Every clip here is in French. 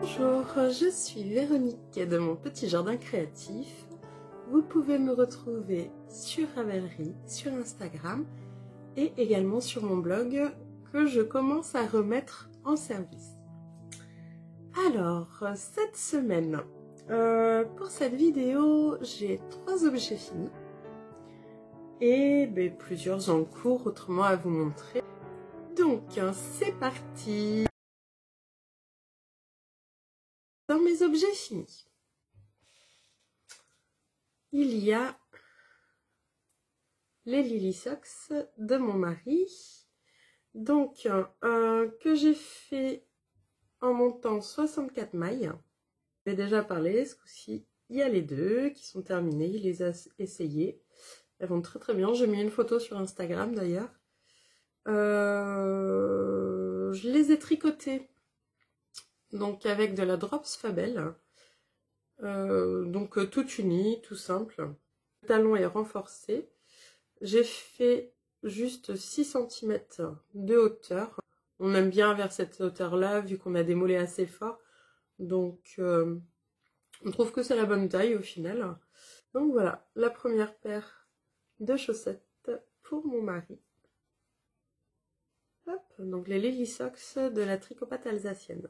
Bonjour, je suis Véronique de mon petit jardin créatif. Vous pouvez me retrouver sur Ravelry, sur Instagram et également sur mon blog que je commence à remettre en service. Alors, cette semaine, pour cette vidéo, j'ai 3 objets finis et plusieurs en cours autrement à vous montrer. Donc, c'est parti! Dans mes objets finis, il y a les Lily Socks de mon mari, donc que j'ai fait en montant 64 mailles. J'ai déjà parlé, ce coup-ci, il y a les 2 qui sont terminées, il les a essayées. Elles vont très très bien, j'ai mis une photo sur Instagram d'ailleurs. Je les ai tricotées, donc avec de la Drops Fabel. Donc tout uni, tout simple. Le talon est renforcé. J'ai fait juste 6 cm de hauteur. On aime bien vers cette hauteur-là, vu qu'on a des mollets assez forts. Donc, on trouve que c'est la bonne taille au final. Donc voilà, la première paire de chaussettes pour mon mari. Hop, donc les Lily Socks de la Tricopate alsacienne.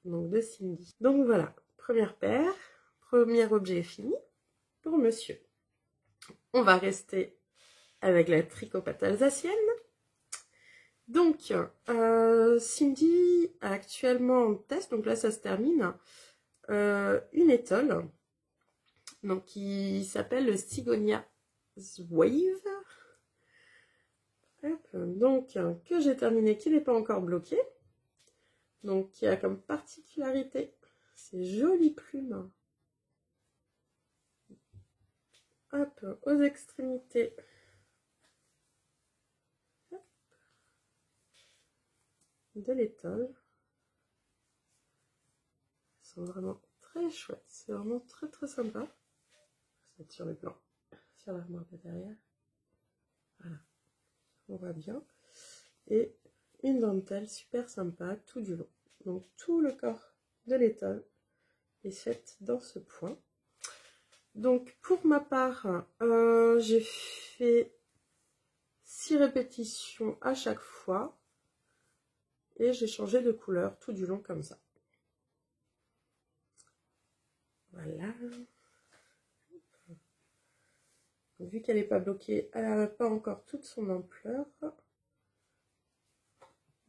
Donc de Cindy. Donc voilà, première paire, premier objet fini pour monsieur. On va rester avec la Tricopate alsacienne. Donc, Cindy a actuellement en test, donc là ça se termine, une étole, donc qui s'appelle le Sigonia's Wave. Hop, donc, que j'ai terminé, qui n'est pas encore bloqué. Donc, qui a comme particularité ces jolies plumes. Hop, aux extrémités. De l'étole. Elles sont vraiment très chouettes, c'est vraiment très très sympa. C'est sur le plan, sur l'armoire de derrière. Voilà, on voit bien. Et une dentelle super sympa tout du long. Donc tout le corps de l'étole est fait dans ce point. Donc pour ma part, j'ai fait 6 répétitions à chaque fois. Et j'ai changé de couleur tout du long comme ça. Voilà. Donc, vu qu'elle n'est pas bloquée, elle n'a pas encore toute son ampleur.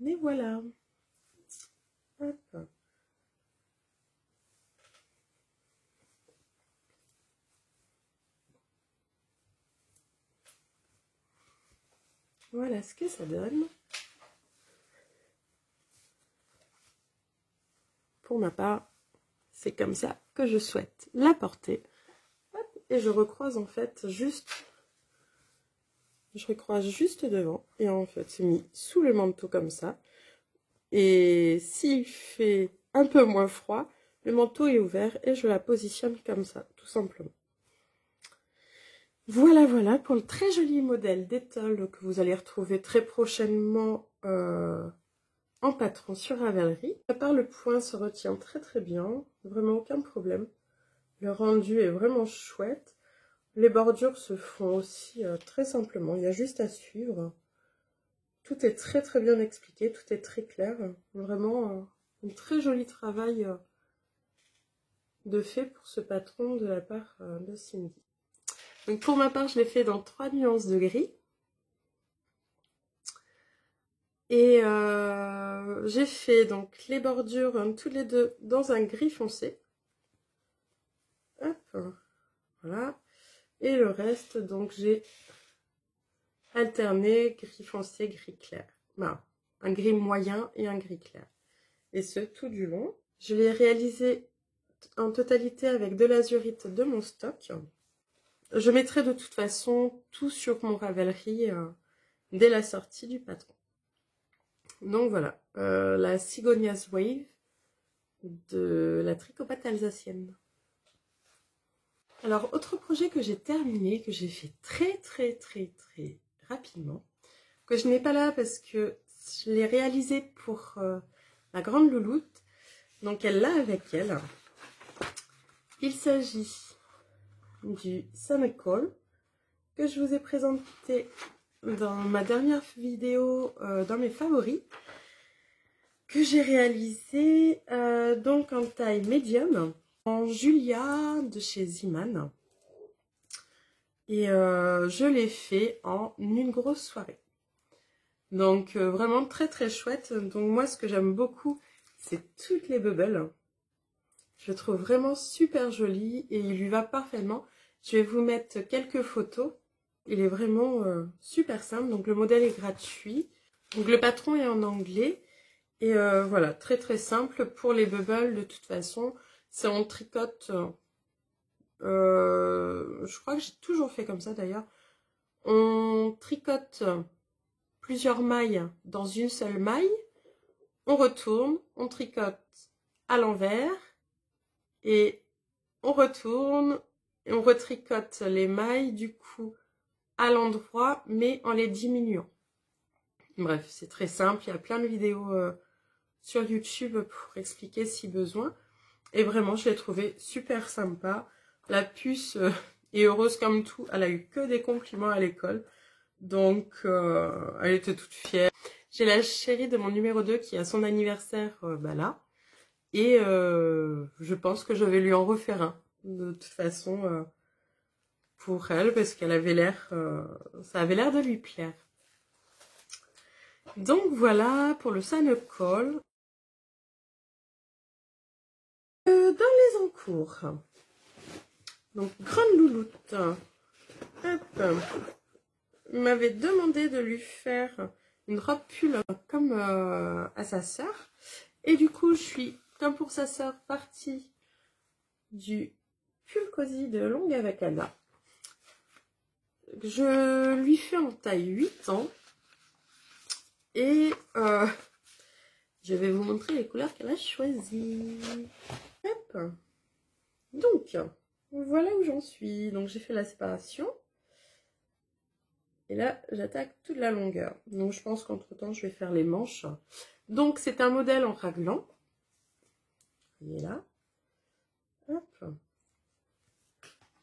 Mais voilà. Hop. Voilà ce que ça donne. Pour ma part, c'est comme ça que je souhaite la porter. Hop. Et je recroise en fait juste... Je recroise juste devant. Et en fait, c'est mis sous le manteau comme ça. Et s'il fait un peu moins froid, le manteau est ouvert et je la positionne comme ça, tout simplement. Voilà, voilà pour le très joli modèle d'étole que vous allez retrouver très prochainement en patron sur Ravelry. À part le point se retient très très bien, vraiment aucun problème. Le rendu est vraiment chouette. Les bordures se font aussi très simplement, il y a juste à suivre. Tout est très très bien expliqué, tout est très clair. Vraiment un très joli travail de fait pour ce patron de la part de Cindy. Donc pour ma part, je l'ai fait dans 3 nuances de gris. Et j'ai fait donc les bordures toutes les deux dans un gris foncé. Hop, voilà. Et le reste, donc j'ai alterné gris foncé, gris clair. Voilà, un gris moyen et un gris clair. Et ce, tout du long. Je l'ai réalisé en totalité avec de l'azurite de mon stock. Je mettrai de toute façon tout sur mon Ravelry dès la sortie du patron. Donc voilà, la Sigonia's Wave de la Tricopate alsacienne. Alors, autre projet que j'ai terminé, que j'ai fait très rapidement, que je n'ai pas là parce que je l'ai réalisé pour la grande louloute. Donc elle l'a avec elle. Il s'agit du Sanacol que je vous ai présenté dans ma dernière vidéo dans mes favoris, que j'ai réalisé donc en taille médium, en Julia de chez Ziman. Et je l'ai fait en une grosse soirée. Donc vraiment très très chouette. Donc moi ce que j'aime beaucoup, c'est toutes les bubbles. Je le trouve vraiment super joli et il lui va parfaitement. Je vais vous mettre quelques photos. Il est vraiment super simple. Donc le modèle est gratuit. Donc le patron est en anglais. Et voilà, très très simple. Pour les bubbles, de toute façon, c'est on tricote. Je crois que j'ai toujours fait comme ça d'ailleurs. On tricote plusieurs mailles dans une seule maille. On retourne, on tricote à l'envers. Et on retourne et on retricote les mailles du coup à l'endroit mais en les diminuant. Bref, c'est très simple, il y a plein de vidéos sur YouTube pour expliquer si besoin. Et vraiment, je l'ai trouvé super sympa. La puce est heureuse comme tout, elle a eu que des compliments à l'école. Donc, elle était toute fière. J'ai la chérie de mon numéro 2 qui a son anniversaire là. Et je pense que je vais lui en refaire un, de toute façon, pour elle, parce qu'elle avait l'air, ça avait l'air de lui plaire. Donc voilà pour le Sanacol. Dans les encours, donc grande louloute, hop, il m'avait demandé de lui faire une robe pull comme à sa sœur. Et du coup, je suis, comme pour sa sœur, partie du pull cosy de Longue avec Anna. Je lui fais en taille 8 ans. Et je vais vous montrer les couleurs qu'elle a choisies. Hop. Donc, voilà où j'en suis. Donc, j'ai fait la séparation. Et là, j'attaque toute la longueur. Donc, je pense qu'entre-temps, je vais faire les manches. Donc, c'est un modèle en raglan. Vous voyez là. Hop.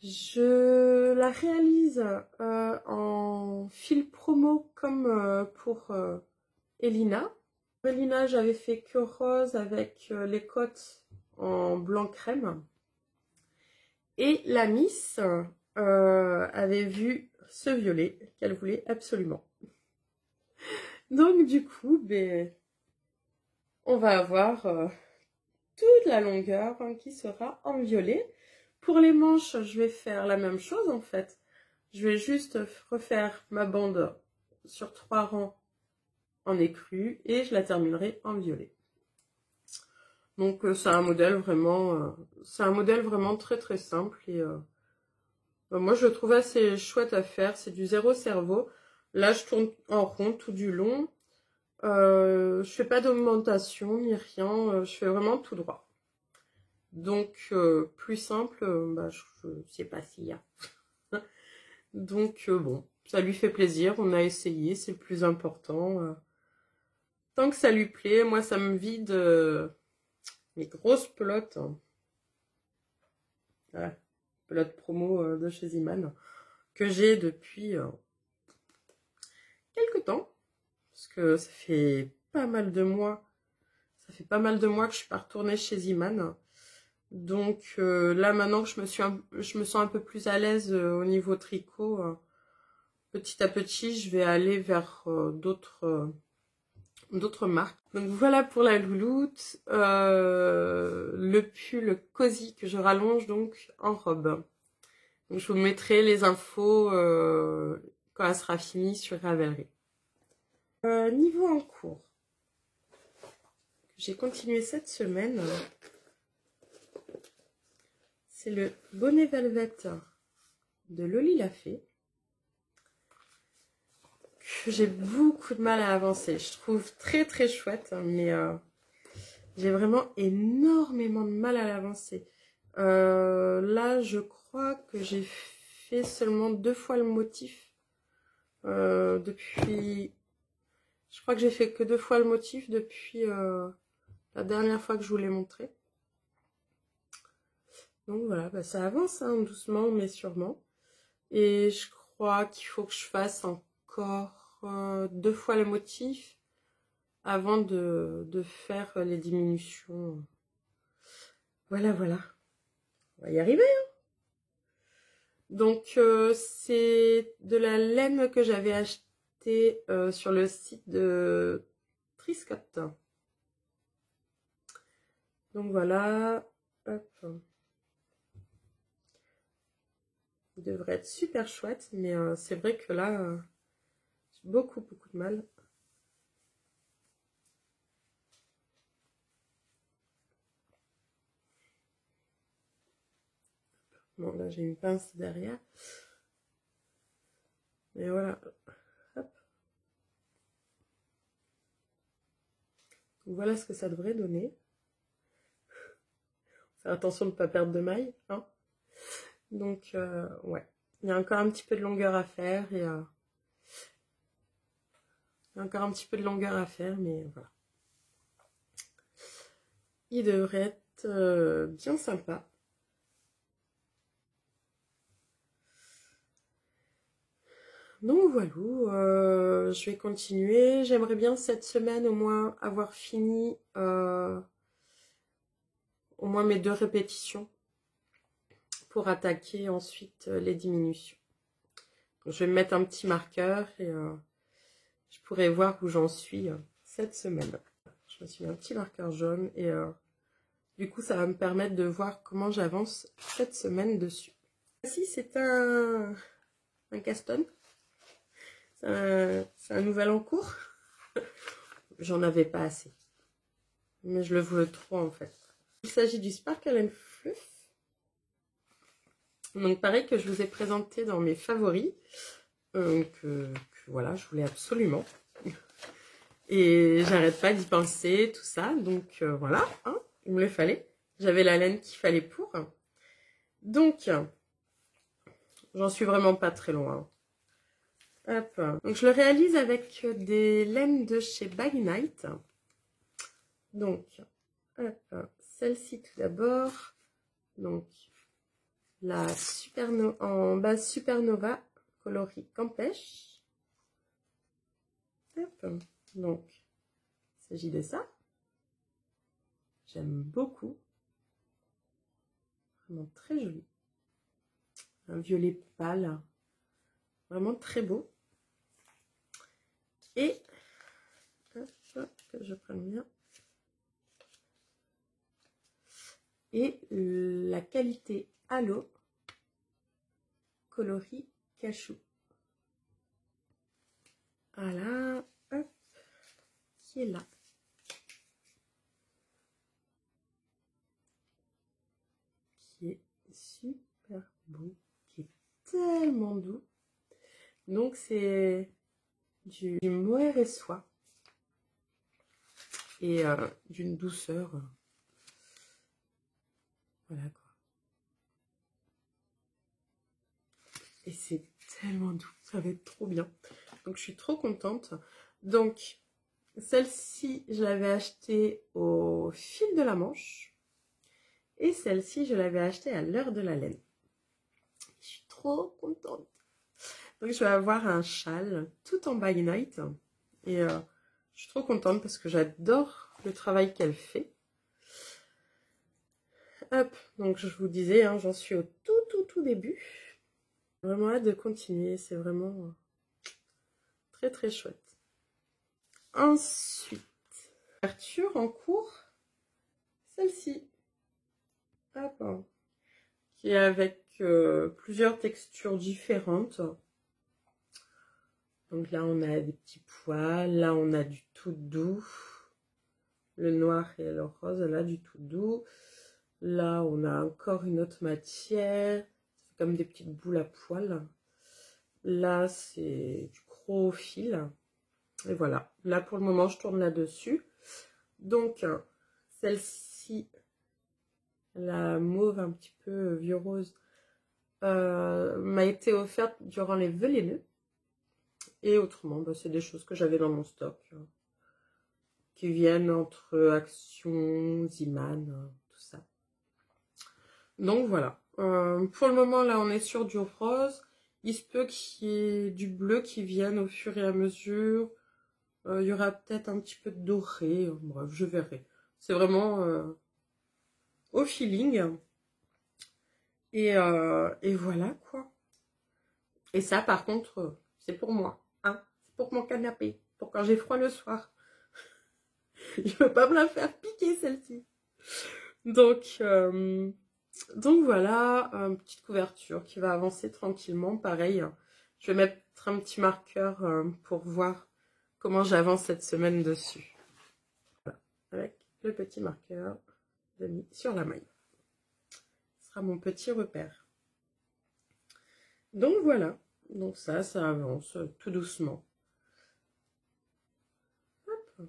Je la réalise en fil promo comme pour Elina. Elina, j'avais fait que rose avec les côtes en blanc crème. Et la Miss avait vu ce violet qu'elle voulait absolument. Donc du coup, ben, on va avoir toute la longueur qui sera en violet. Pour les manches, je vais faire la même chose en fait. Je vais juste refaire ma bande sur 3 rangs en écru et je la terminerai en violet. Donc c'est un modèle vraiment très très simple et moi je le trouve assez chouette à faire. C'est du zéro cerveau. Là je tourne en rond tout du long. Je fais pas d'augmentation ni rien. Je fais vraiment tout droit. Donc plus simple, bah, je sais pas s'il y a. Donc bon, ça lui fait plaisir. On a essayé, c'est le plus important. Tant que ça lui plaît, moi ça me vide mes grosses pelotes. Voilà, pelote promo de chez Ziman que j'ai depuis quelques temps. Parce que ça fait pas mal de mois. Ça fait pas mal de mois que je suis pas retournée chez Ziman. Donc là maintenant que je me sens un peu plus à l'aise au niveau tricot, petit à petit je vais aller vers d'autres marques. Donc voilà pour la louloute, le pull cosy que je rallonge donc en robe. Donc je vous mettrai les infos quand elle sera finie sur Ravelry. Niveau en cours, j'ai continué cette semaine. C'est le bonnet velvet de Loli l'a fait. J'ai beaucoup de mal à avancer. Je trouve très très chouette, mais j'ai vraiment énormément de mal à l'avancer. Là, je crois que j'ai fait seulement 2 fois le motif depuis. Je crois que j'ai fait que 2 fois le motif depuis la dernière fois que je vous l'ai montré. Donc voilà, bah, ça avance hein, doucement mais sûrement. Et je crois qu'il faut que je fasse encore 2 fois le motif avant de faire les diminutions. Voilà, voilà. On va y arriver. Hein. Donc c'est de la laine que j'avais achetée sur le site de Triscott. Donc voilà. Hop. Il devrait être super chouette, mais c'est vrai que là, j'ai beaucoup de mal. Bon, là, j'ai une pince derrière. Mais voilà. Hop. Donc, voilà ce que ça devrait donner. Faire attention de ne pas perdre de maille. Hein. Donc, ouais. Il y a encore un petit peu de longueur à faire. Et, il y a encore un petit peu de longueur à faire, mais voilà. Il devrait être bien sympa. Donc voilà, je vais continuer. J'aimerais bien cette semaine au moins avoir fini au moins mes 2 répétitions pour attaquer ensuite les diminutions. Donc, je vais me mettre un petit marqueur et je pourrai voir où j'en suis cette semaine. Je me suis mis un petit marqueur jaune et du coup ça va me permettre de voir comment j'avance cette semaine dessus. Ici c'est un Caston. C'est un nouvel en cours. J'en avais pas assez. Mais je le veux trop en fait. Il s'agit du Sparkle and Fluff. Donc pareil que je vous ai présenté dans mes favoris. Que voilà, je voulais absolument. Et j'arrête pas d'y penser, tout ça. Donc voilà, hein, il me le fallait. J'avais la laine qu'il fallait pour. Donc, j'en suis vraiment pas très loin. Hop. Donc je le réalise avec des laines de chez Bag Night. Donc, celle-ci tout d'abord. Donc, la en base Supernova coloris Campèche. Hop. Donc, il s'agit de ça. J'aime beaucoup. Vraiment très joli. Un violet pâle. Vraiment très beau. Et, hop, que je prenne bien. Et la qualité Halo coloris cachou. Voilà, hop, qui est là. Qui est super beau, qui est tellement doux. Donc c'est du mohair et soie. Et d'une douceur. Voilà quoi. Et c'est tellement doux, ça va être trop bien. Donc je suis trop contente. Donc celle-ci, je l'avais achetée au fil de la manche. Et celle-ci, je l'avais achetée à l'heure de la laine. Je suis trop contente. Donc je vais avoir un châle tout en Bag Night. Et je suis trop contente parce que j'adore le travail qu'elle fait. Hop, donc je vous disais, hein, j'en suis au tout début. Vraiment hâte de continuer, c'est vraiment très chouette. Ensuite, ouverture en cours, celle-ci. Hop, qui est avec plusieurs textures différentes. Donc là, on a des petits poils, là, on a du tout doux. Le noir et le rose, là, du tout doux. Là, on a encore une autre matière. C'est comme des petites boules à poils. Là, c'est du gros fil. Et voilà. Là, pour le moment, je tourne là-dessus. Donc, celle-ci, la mauve un petit peu vieux rose, m'a été offerte durant les vœux. Et autrement, bah, c'est des choses que j'avais dans mon stock. qui viennent entre Action, Ziman, tout ça. Donc voilà. Pour le moment, là, on est sur du rose. Il se peut qu'il y ait du bleu qui vienne au fur et à mesure. Il y aura peut-être un petit peu de doré. Bref, je verrai. C'est vraiment au feeling. Et voilà, quoi. Et ça, par contre, c'est pour moi. Hein, c'est pour mon canapé. Pour quand j'ai froid le soir. Je veux pas me la faire piquer, celle-ci. Donc voilà, une petite couverture qui va avancer tranquillement. Pareil, je vais mettre un petit marqueur pour voir comment j'avance cette semaine dessus. Voilà, avec le petit marqueur de mis sur la maille. Ce sera mon petit repère. Donc voilà, donc ça avance tout doucement. Hop.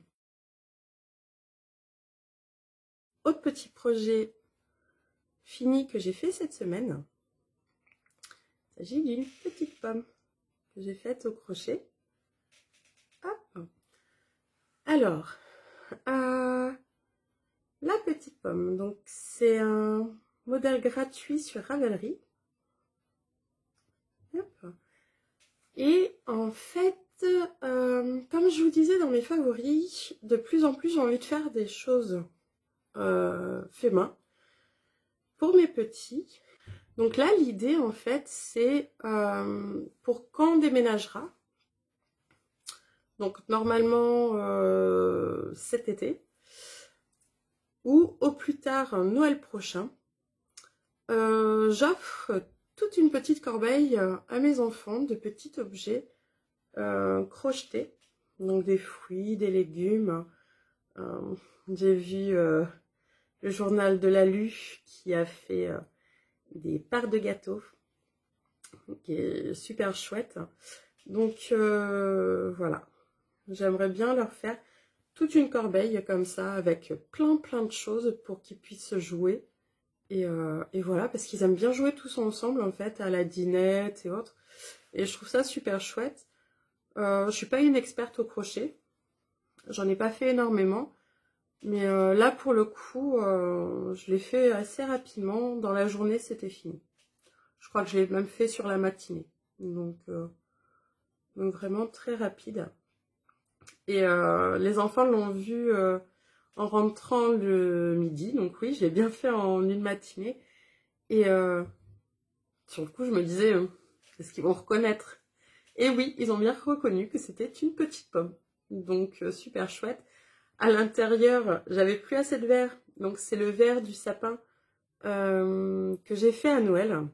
Autre petit projet fini que j'ai fait cette semaine. Il s'agit d'une petite pomme que j'ai faite au crochet. Hop. Alors, la petite pomme, donc c'est un modèle gratuit sur Ravelry. Hop. Et en fait, comme je vous disais dans mes favoris, de plus en plus j'ai envie de faire des choses fait main pour mes petits. Donc là, l'idée en fait, c'est pour quand on déménagera. Donc normalement cet été ou au plus tard Noël prochain, j'offre toute une petite corbeille à mes enfants de petits objets crochetés, donc des fruits, des légumes. J'ai vu le journal de Lalu qui a fait des parts de gâteaux, qui est super chouette. Donc voilà, j'aimerais bien leur faire toute une corbeille comme ça avec plein de choses pour qu'ils puissent jouer. Et voilà, parce qu'ils aiment bien jouer tous ensemble en fait, à la dinette et autres. Et je trouve ça super chouette. Je suis pas une experte au crochet. J'en ai pas fait énormément. Mais là pour le coup, je l'ai fait assez rapidement. Dans la journée, c'était fini. Je crois que je l'ai même fait sur la matinée. Donc vraiment très rapide. Et les enfants l'ont vu en rentrant le midi. Donc oui, je l'ai bien fait en une matinée. Et sur le coup, je me disais, est-ce qu'ils vont reconnaître? Et oui, ils ont bien reconnu que c'était une petite pomme. Donc super chouette. À l'intérieur, j'avais plus assez de verre. Donc c'est le verre du sapin que j'ai fait à Noël.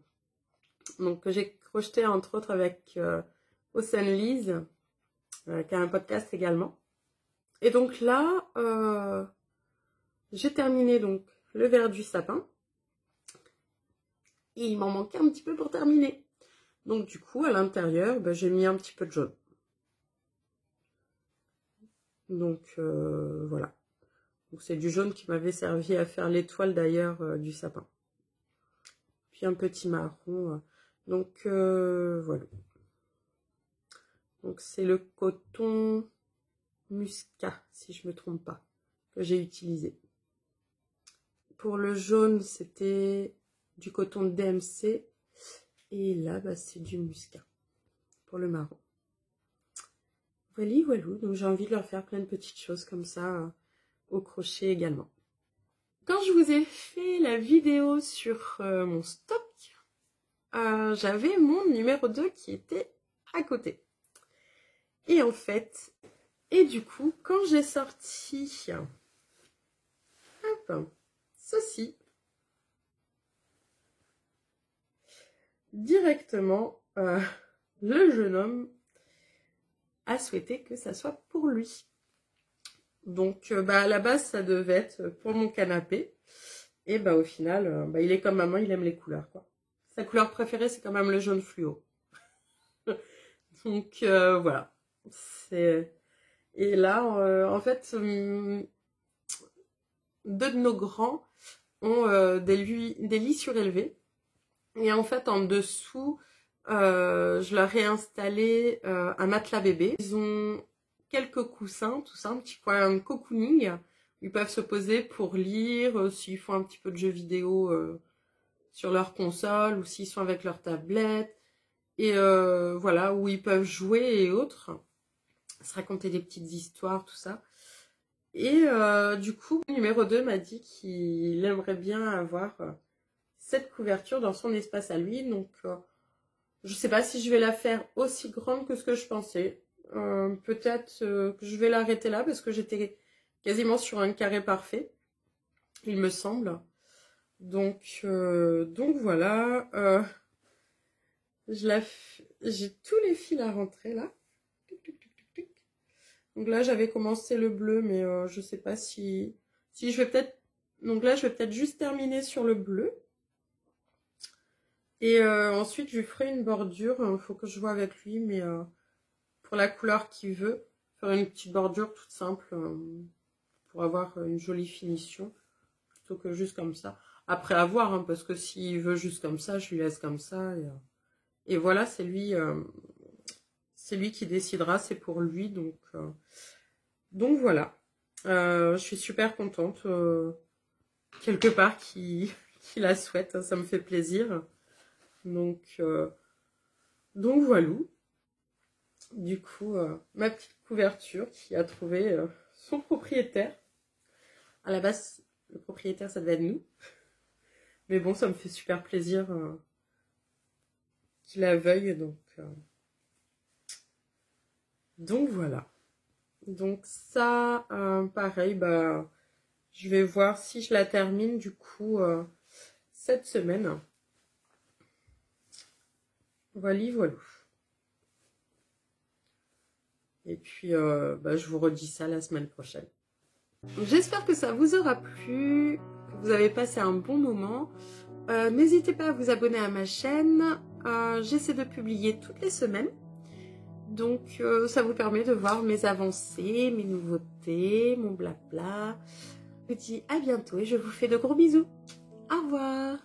Donc que j'ai crocheté entre autres avec Océane Lise, qui a un podcast également. Et donc là, j'ai terminé donc le verre du sapin. Et il m'en manquait un petit peu pour terminer. Donc du coup, à l'intérieur, j'ai mis un petit peu de jaune. Donc voilà. Donc c'est du jaune qui m'avait servi à faire l'étoile d'ailleurs du sapin. Puis un petit marron. Donc voilà. Donc c'est le coton muscat, si je ne me trompe pas, que j'ai utilisé. Pour le jaune, c'était du coton DMC. Et là, c'est du muscat pour le marron. Voilà, voilà. Donc j'ai envie de leur faire plein de petites choses comme ça au crochet également. Quand je vous ai fait la vidéo sur mon stock, j'avais mon numéro 2 qui était à côté. Et en fait, et du coup, quand j'ai sorti hop, ceci, directement, le jeune homme a souhaité que ça soit pour lui. Donc à la base, ça devait être pour mon canapé. Et au final, il est comme maman, il aime les couleurs, quoi. Sa couleur préférée, c'est quand même le jaune fluo. Donc voilà. Et là, en fait, deux de nos grands ont des lits surélevés. Et en fait, en dessous, je leur ai installé un matelas bébé. Ils ont quelques coussins, tout ça, un petit coin cocooning. Ils peuvent se poser pour lire, s'ils font un petit peu de jeux vidéo sur leur console ou s'ils sont avec leur tablette. Et voilà, où ils peuvent jouer et autres. Se raconter des petites histoires, tout ça. Et du coup, le numéro 2 m'a dit qu'il aimerait bien avoir cette couverture dans son espace à lui. Donc, je sais pas si je vais la faire aussi grande que ce que je pensais. Peut-être que je vais l'arrêter là parce que j'étais quasiment sur un carré parfait, il me semble. Donc voilà. J'ai tous les fils à rentrer là. Donc là, j'avais commencé le bleu, mais je sais pas si je vais peut-être... Donc là, je vais peut-être juste terminer sur le bleu. Et ensuite, je lui ferai une bordure. Il faut que je vois avec lui, mais pour la couleur qu'il veut, faire une petite bordure toute simple pour avoir une jolie finition, plutôt que juste comme ça. Après, à voir, hein, parce que s'il veut juste comme ça, je lui laisse comme ça. Et voilà, c'est lui qui décidera, c'est pour lui. Donc voilà. Je suis super contente. Quelque part qui la souhaite, hein, ça me fait plaisir. Donc voilà. Du coup, ma petite couverture qui a trouvé son propriétaire. À la base, le propriétaire, ça devait être nous. Mais bon, ça me fait super plaisir qu'il la veuille. Donc voilà. Donc ça, pareil, bah, je vais voir si je la termine du coup cette semaine. Voilà. Et puis, bah, je vous redis ça la semaine prochaine. J'espère que ça vous aura plu, que vous avez passé un bon moment. N'hésitez pas à vous abonner à ma chaîne. J'essaie de publier toutes les semaines. Donc, ça vous permet de voir mes avancées, mes nouveautés, mon blabla. Je vous dis à bientôt et je vous fais de gros bisous. Au revoir.